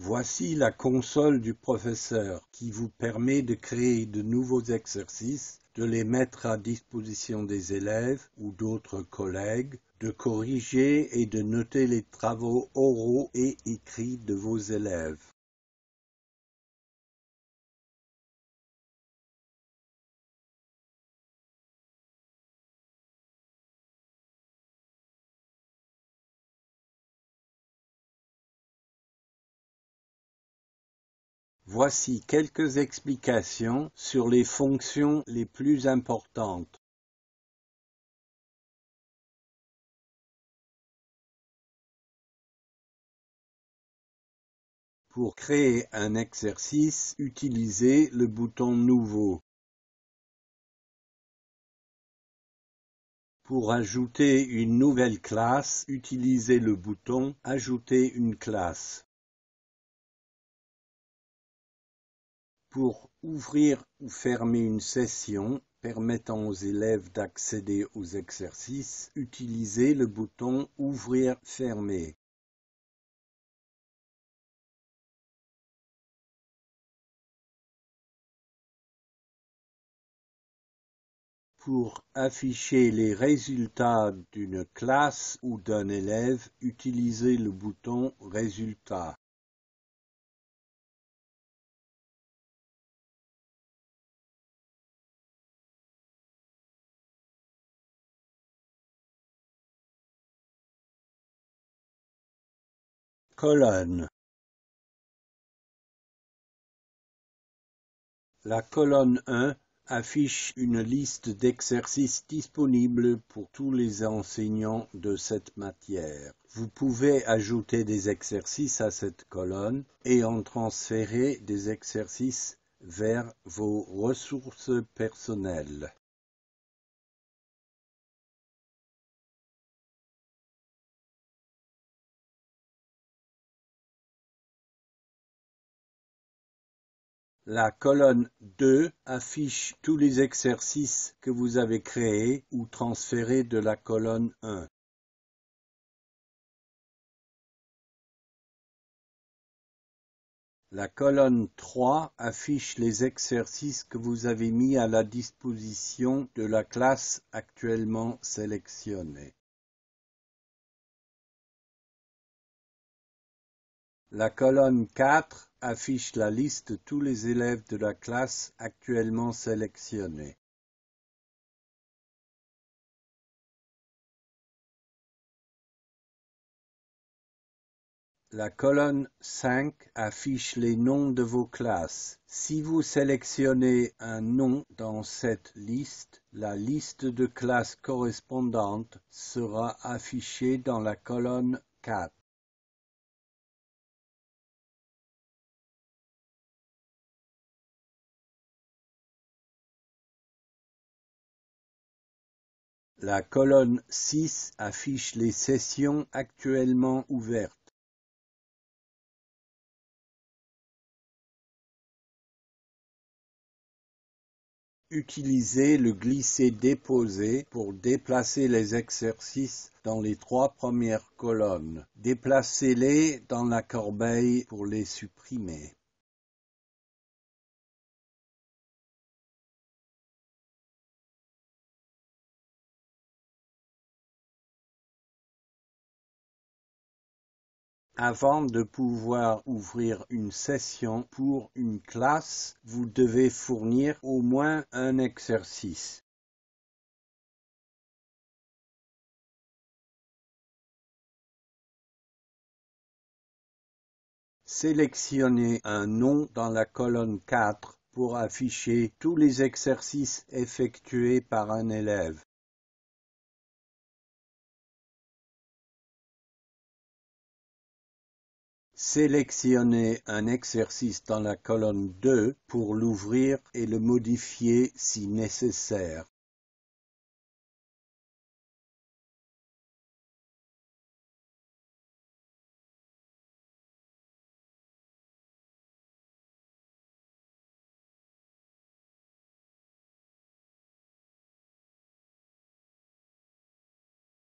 Voici la console du professeur qui vous permet de créer de nouveaux exercices, de les mettre à disposition des élèves ou d'autres collègues, de corriger et de noter les travaux oraux et écrits de vos élèves. Voici quelques explications sur les fonctions les plus importantes. Pour créer un exercice, utilisez le bouton Nouveau. Pour ajouter une nouvelle classe, utilisez le bouton Ajouter une classe. Pour ouvrir ou fermer une session permettant aux élèves d'accéder aux exercices, utilisez le bouton Ouvrir-fermer. Pour afficher les résultats d'une classe ou d'un élève, utilisez le bouton Résultats. Colonne. La colonne 1 affiche une liste d'exercices disponibles pour tous les enseignants de cette matière. Vous pouvez ajouter des exercices à cette colonne et en transférer des exercices vers vos ressources personnelles. La colonne 2 affiche tous les exercices que vous avez créés ou transférés de la colonne 1. La colonne 3 affiche les exercices que vous avez mis à la disposition de la classe actuellement sélectionnée. La colonne 4 affiche la liste de tous les élèves de la classe actuellement sélectionnée. La colonne 5 affiche les noms de vos classes. Si vous sélectionnez un nom dans cette liste, la liste de classes correspondante sera affichée dans la colonne 4. La colonne 6 affiche les sessions actuellement ouvertes. Utilisez le glisser-déposer pour déplacer les exercices dans les 3 premières colonnes. Déplacez-les dans la corbeille pour les supprimer. Avant de pouvoir ouvrir une session pour une classe, vous devez fournir au moins un exercice. Sélectionnez un nom dans la colonne 4 pour afficher tous les exercices effectués par un élève. Sélectionnez un exercice dans la colonne 2 pour l'ouvrir et le modifier si nécessaire.